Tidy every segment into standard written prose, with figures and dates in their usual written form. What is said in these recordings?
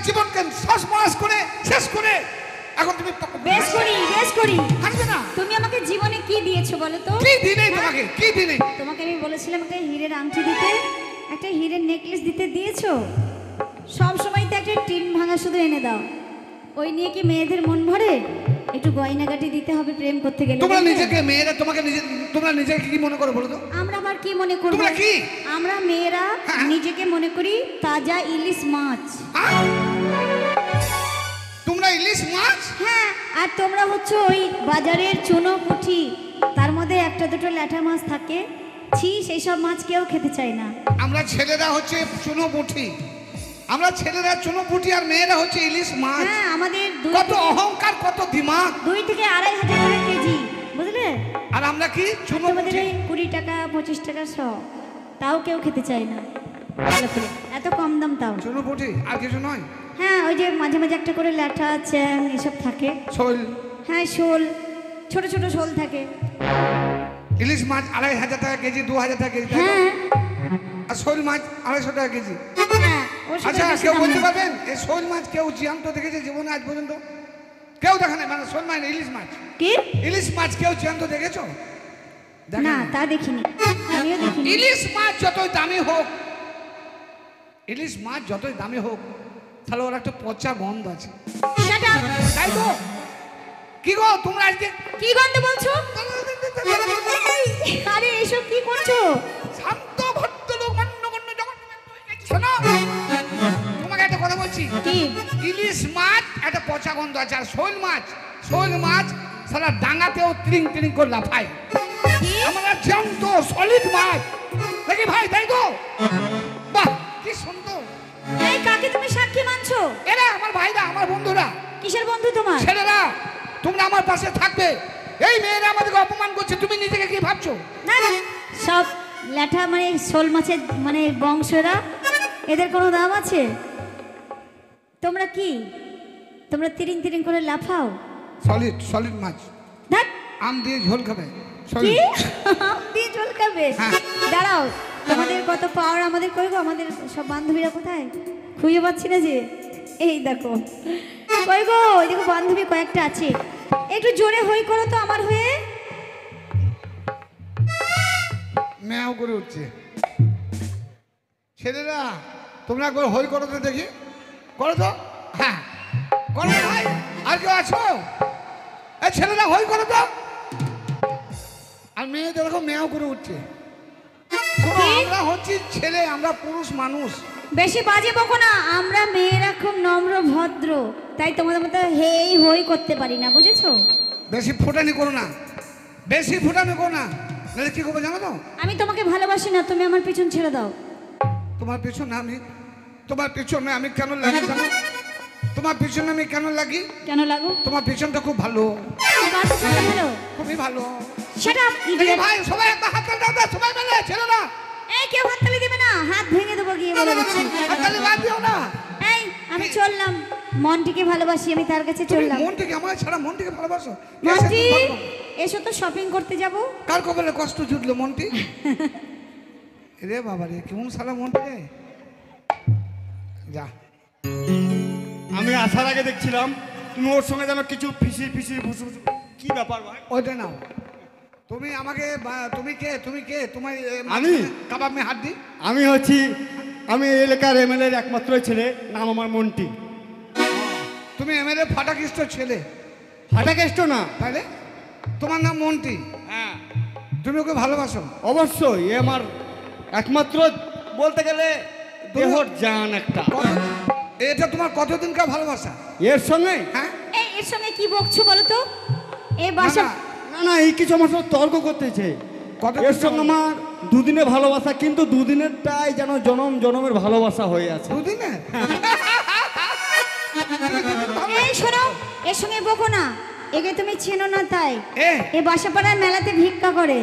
জীবনকে সর্বনাশ করে শেষ করে এখন তুমি বেশ করি থাকবে না। তুমি আমাকে জীবনে কি দিয়েছো বলো তো? কি দিনে তোমাকে, কি দিনে? তোমাকে আমি বলেছিলাম একটা হীরের আংটি দিতে, একটা হীরের নেকলেস দিতে, দিয়েছো? সব সময় তো একটা টিন ভাঙা শুধু এনে দাও, ওই নিয়ে কি মেয়েদের মন ভরে? একটু গয়নাগাটি দিতে হবে প্রেম করতে গেলে। তোমরা নিজেকে মেয়েরা তোমাকে তোমরা নিজেকে কি মনে করো বলো তো? আমরা আবার কি মনে করব? তোমরা কি? আমরা মেয়েরা নিজেকে মনে করি তাজা ইলিশ মাছ। তোমরা ইলিশ মাছ? হ্যাঁ, আর তোমরা হচ্ছে ওই বাজারের চুনো পুঁটি, তার মধ্যে একটা দুটো ল্যাঠা মাছ থাকে, ছি, সেই সব মাছ কেউ খেতে চায় না। আমরা ছেলেরা হচ্ছে চুনো পুঁটি, আমরা ছেলেরা চুনো পুঁটি, আর মেয়েরা হচ্ছে ইলিশ মাছ। হ্যাঁ, আমাদের কত অহংকার, কত দিমাগ। 2 থেকে 2.5 টাকা কেজি, বুঝলে? আর আমরা কি চুনো আমাদের পুঁটি? 20 টাকা 25 টাকা সব, তাও কেউ খেতে চায় না। এত কম দাম তাও। চুনো পুঁটি আর কিছু নয়। হ্যাঁ, ওই যে মাঝে মাঝে একটা করে ল্যাঠা চ্যাং এসব থাকে। শোল? হ্যাঁ, শোল, ছোট ছোট শোল থাকে। ইলিশ মাছ 2500 টাকা কেজি, 2000 টাকা কেজি। হ্যাঁ, আর শোল মাছ 250 টাকা কেজি। হ্যাঁ, ওর সাথে আচ্ছা, বেশি কেউ দাম বলতে না। পারবেন এই শোল মাছ কেউ জ্যান্ত দেখেছে জীবনে আজ পর্যন্ত? কেউ দেখে না, মানে শোল মাছ ইলিশ মাছ। কি? ইলিশ মাছ কেউ জ্যান্ত দেখেছো? না, তা দেখিনি, আমিও দেখিনি। ইলিশ মাছ যতই দামি হোক, ইলিশ মাছ যতই দামি হোক, তাহলে ওর একটা পচা গন্ধ আছে। Shut up! তাই তো? কি গো তোমরা আজকে কি গন্ধ বলছো? আরে এসব কি করছো? শান্ত ভদ্রলোক মান্যগণ্য যখন শোনো, তোমাকে একটা কথা বলছি। কি? ইলিশ মাছ একটা পচা গন্ধ আছে, আর শোল মাছ সারা ডাঙাতেও ত্রিং ত্রিং করে লাফায়। আমরা জ্যান্ত সলিড মাছ নাকি ভাই, তাই তো? বাহ, কি সুন্দর। এই, কাকে তুমি সাক্ষী মানছো? এরা আমার ভাইরা, আমার বন্ধুরা। কিসের বন্ধু তোমার? ছেলেরা, তোমরা আমার পাশে থাকবে। এই মেয়েরা আমাদেরকে অপমান করছে, তুমি নিজেকে কি ভাবছো? না না, সব ল্যাঠা মানে শোল মাছের মানে বংশরা, এদের কোনো দাম আছে? তোমরা কি, তোমরা তিরিং তিরিং করে লাফাও? সলিড মাছ ধ্যাৎ, আম দিয়ে ঝোল খাবে। কি আম দিয়ে ঝোল খাবে? হ্যাঁ। দাঁড়াও, তোমাদের কত পাওয়ার, আমাদের কই গো? আমাদের সব বান্ধবীরা কোথায়? খুঁজে পাচ্ছি না যে। এই দেখো, কই গো? ওই দেখো বান্ধবী কয়েকটা আছে, একটু জোরে হই করো তো আমার হয়ে। ম্যাও করে উঠছে। ছেলেরা, তোমরা একবার হই করো তো দেখি, করো তো। হ্যাঁ, করো ভাই। আর কেউ আছো? এই ছেলেরা হই করো তো। আর মেয়েদের এরকম ম্যাও করে উঠছে। শোনো, আমরা হচ্ছি ছেলে, আমরা পুরুষ মানুষ। বেশি বাজে বকো না, আমরা মেয়েরা খুব নম্র ভদ্র, তাই তোমাদের মতো হেই হই করতে পারি না, বুঝেছো? বেশি ফুটানি করো না, বেশি ফুটানি করো না, নাহলে কি করবো জানো তো? আমি তোমাকে ভালোবাসি না, তুমি আমার পিছন ছেড়ে দাও। তোমার পিছনে আমি কেন লাগি জানো? তোমার পিছনে আমি কেন লাগি? কেন লাগো? তোমার পিছনটা খুব ভালো, কার পিছনটা ভালো? খুবই ভালো। Shut up, এই idiot! ভাই, সবাই একবার হাত তালি দাও তো, সবাই মিলে ছেলেরা। এই, কেউ হাততালি দিবে না, হাত ভেঙে দেবো গিয়ে বলে দিচ্ছি। হাত তালি বাদ দিও না। এই, আমি চললাম, মনটিকে ভালোবাসি, আমি তার কাছে চললাম। মনটিকে, আমার ছাড়া মনটিকে ভালোবাসো? মন্টি, এসো তো শপিং করতে যাব। কার কপালে কষ্ট জুটলো মনটি? রে বাবা রে, কেমন সালা মনটি রে। যা, আমি আসার আগে দেখছিলাম তুমি ওর সঙ্গে যেন কিছু ফিসির কি ব্যাপার ভাই? ওইটা নাও। তুমি আমাকে তুমি কে তোমার আমি কাবাব মে হাত দি। আমি এলাকার এমএলএর একমাত্র ছেলে, নাম আমার মন্টি। তুমি এমএলএ ফাটাকিষ্ট ছেলে? ফাটাকেষ্ট না। তাহলে তোমার নাম মন্টি? হ্যাঁ। তুমি ওকে ভালোবাসো? অবশ্যই, এ আমার একমাত্র বলতে গেলে দেহর জান একটা। এটা তোমার কতদিনকার ভালোবাসা এর সঙ্গে? হ্যাঁ। এই, এর সঙ্গে কি বকছো বলো তো? এই বাসা না, এই কিছু আমার সঙ্গে তর্ক করতেছে। এর সঙ্গে আমার দুদিনে ভালোবাসা, কিন্তু দুদিনেরটাই যেন জনমের ভালোবাসা হয়ে আছে। দুদিনে? এই শোনো, এর সঙ্গে বকো না, একে তুমি চেনো না তাই। এ এই বাসাপাড়ার মেলাতে ভিক্ষা করে,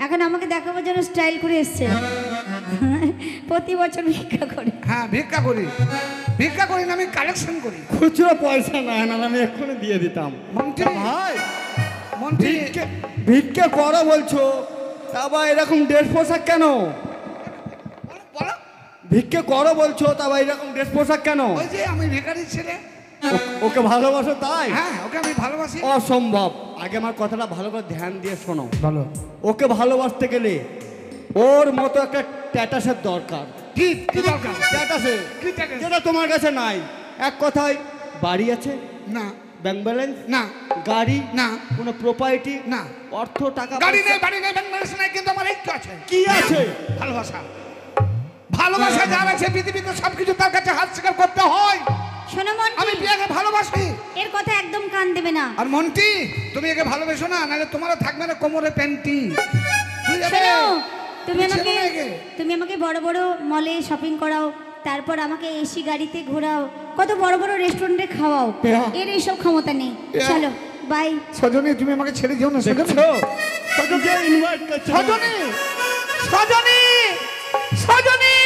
এখন আমাকে দেখাবার জন্য স্টাইল করে এসছে। প্রতি বছর ভিক্ষা করে। হ্যাঁ, ভিক্ষা করি না, আমি কালেকশন করি। খুচরো পয়সা না, আমি এক্ষুনি দিয়ে দিতাম। মন্টি ভাই, মন্টি ভিক্ষা করো বলছো, তা বা এরকম ড্রেস পোশাক কেন? বলো। ভিক্ষে করো বলছো, তা বা এরকম ড্রেস পোশাক কেন? ওই যে আমি ভিখারি ছেলে। ওকে ভালোবাসো তাই? হ্যাঁ, ওকে আমি ভালোবাসি। অসম্ভব। আগে আমার কথাটা ভালো করে ধ্যান দিয়ে শোনো। বলো। ওকে ভালোবাসতে গেলে ওর মতো একটা ট্যাটাসের দরকার। কি কি দরকার? ট্যাটাসে কি ট্যাটাস? যেটা তোমার কাছে নাই। এক কথায়, বাড়ি আছে না ব্যাংক ব্যালেন্স না গাড়ি না কোনো প্রপার্টি না। অর্থ টাকা গাড়ি পয়সা- নেই, বাড়ি নেই, ব্যাংক ব্যালেন্স নাই, কিন্তু আমার একটু আছে। কি আছে? ভালোবাসা। ভালোবাসা যার আছে পৃথিবীতে সবকিছু তার কাছে হাত স্বীকার করতে হয়। শোনো আমি মন্টি, প্রিয়াকে ভালোবাসি। এর কথা একদম কান দেবে না। আর মন্টি, তুমি একে ভালোবেসো না, নাহলে তোমারও থাকবে না কোমরে প্যান্টি। বুঝলে? শোনো, তুমি বুঝছে আমাকে না একে? তুমি আমাকে বড় বড় মলে শপিং করাও, তারপর আমাকে এসি গাড়িতে ঘোরাও, কত বড় বড় রেস্টুরেন্টে খাওয়াও। হ্যাঁ। এর এইসব ক্ষমতা নেই। হ্যাঁ। চলো বাই। সজনী, তুমি আমাকে ছেড়ে যেও না। সজনী, দেখছো? তোকে ইনভাইট করছে না। সজনী, সজনী, সজনী।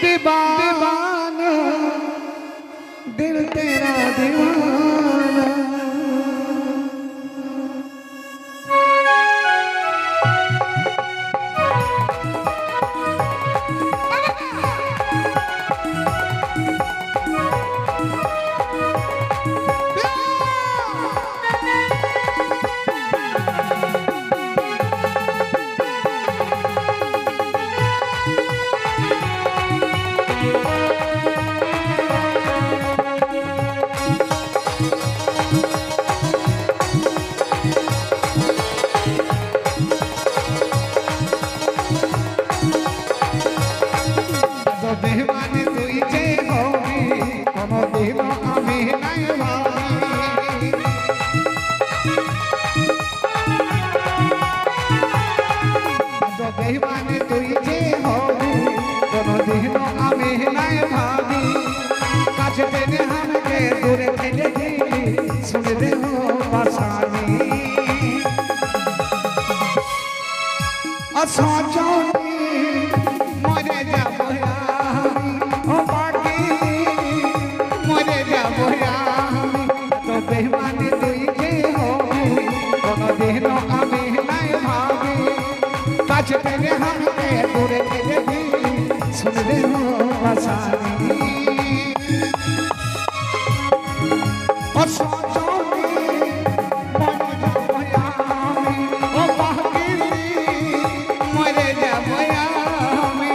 दीवाना दिल तेरा दीवाना। বেমানে তুই যে হবি কোনদিন আমি নাই ভাবি। বেমানে তুই যে হবি কোনদিন আমি নাই ভাবি। কাছে টেনে আমাকে দূরে ঠেলে দিলি, শুনে দে বাসানি সজনী মরে যাব আমি, ও বাকি মরে যাব আমি। তো বেমানি তুই যে হবি কোনদিন আমি নাই ভাবি। কাছে থেকে আমাকে দূরে থেকে দিলি, শুনলে বাসানি ও সজনী মরে যাব আমি, ও বাকি মরে যাব আমি।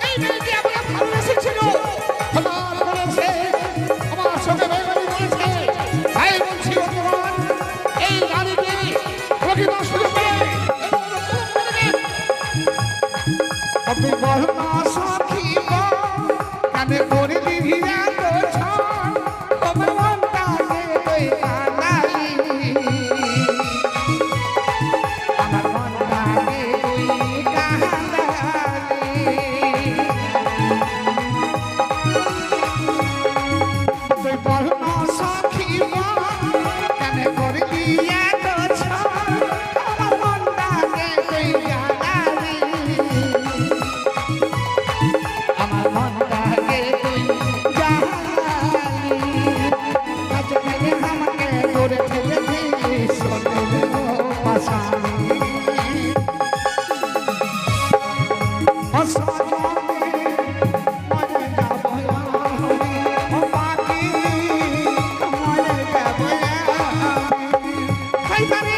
এই মেয়েটি আমাকে ভালোবেসেছিল, আমার বলেছে, আমার সঙ্গে বেইমানি করেছে। তাই বলছি ভগবান, এই নারীকে আমাকে নষ্ট করে আপনি বল না সাথী গো, কানে করে দিবি এত ছাড়, আমার মনটাকে তুই কানালি, আমার মনটাকে তুই কানালি। তুই বল না সাথী গো, কানে করে দিবি এত ছাড়, আমার মনটাকে তুই কানালি, আমার মনটাকে তুই জানালি। কাছে থেকে আমাকে দূরে ঠেলে দিলি, শুনলে বাসানি ও সজনী মরে যাব আমি, ও বাকি মরে যাব আমি। হাই বাড়ি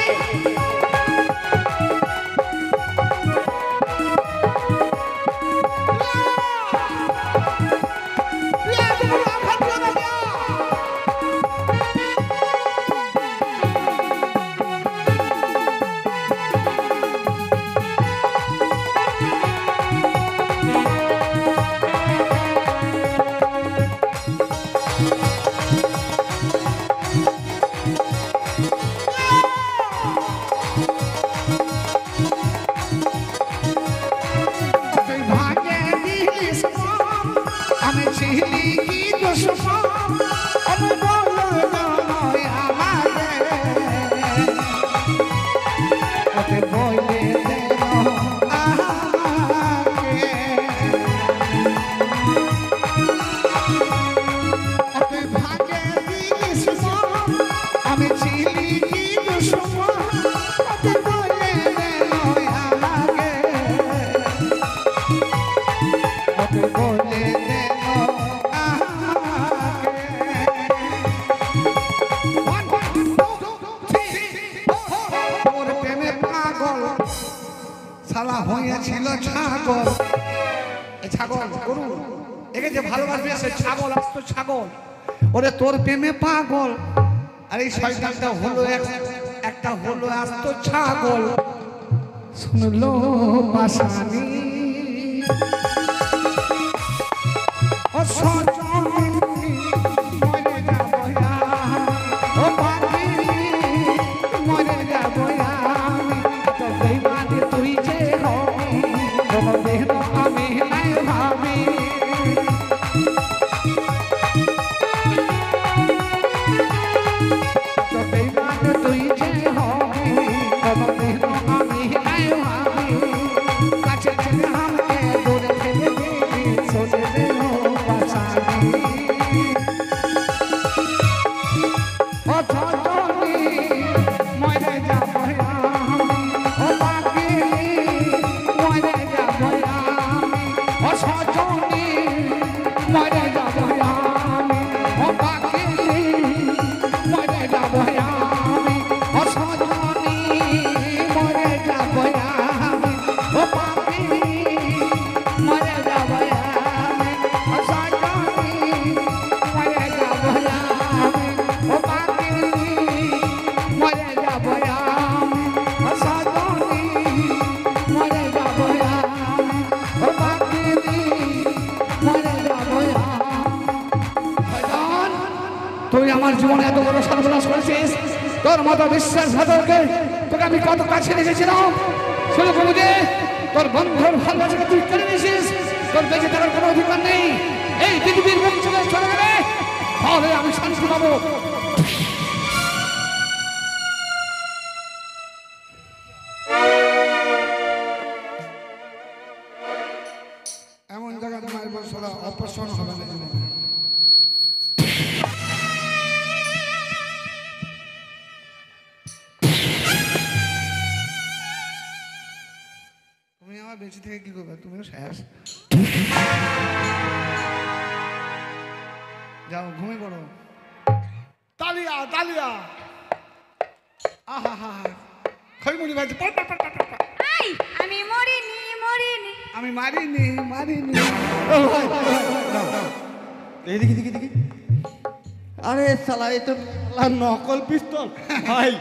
হইয়াছিল ছাগল। এই ছাগল গরু একে যে ভালোবাসবে সে ছাগল আসতো ছাগল, ওরে তোর প্রেমে পাগল। আর এই শয়তানটা হলো একটা হলো আসতো ছাগল, শুনলো পাশানি ও সজনী মরে যাবো ও পাখি মরে যাবো আমি, তো বেইমানি তুই যে হবি কোনদিন আমি নাই ভাবি। তো বেইমানি তুই যে হবি কোনদিন আমি নাই ভাবি। কাছে ছেড়ে আমাকে দূরে ফেলে দিবি, চলে যেও পাশানি ও সজনী মরে যাবো ও পাখি মরে যাবো ও সজনী মরে যাবো ও পাখি মরে যাবো ও সজনী মরে যাবো ও পাখি মরে যাবো ও সজনী মরে যাবো ও পাখি মরে যাবো ও সজনী মরে যাবো ও পাখি মরে যাবো। শয়তান, তুই আমার জীবনে এত বড় সর্বনাশ করেছিস, তোর মতো বিশ্বাসঘাতককে তোকে আমি কত কাছে রেখেছিলাম। শুধু বুঝে তোর বন্ধুর ভালোবাসাকে তুই কেড়ে নিয়েছিস, তোর বেঁচে থাকার কোনো অধিকার নেই। এই পৃথিবীর মুখ চলে চলে গেলে তাহলে আমি শান্তি পাবো। এমন জায়গায় মায়ের বছর অপসরণ হবে না জীবনে। তুমি আমার বেঁচে থেকে কি করবে? তুমিও শেষ। যাও ঘুমিয়ে পড়ো। তালিয়া তালিয়া আহা হা খৈমুড়ি বাজছে। আই আমি মরিনি মরিনি। আমি মারিনি মারিনি। দেখি দেখি দেখি, আরে সালা এ তো নকল পিস্তল ভাই।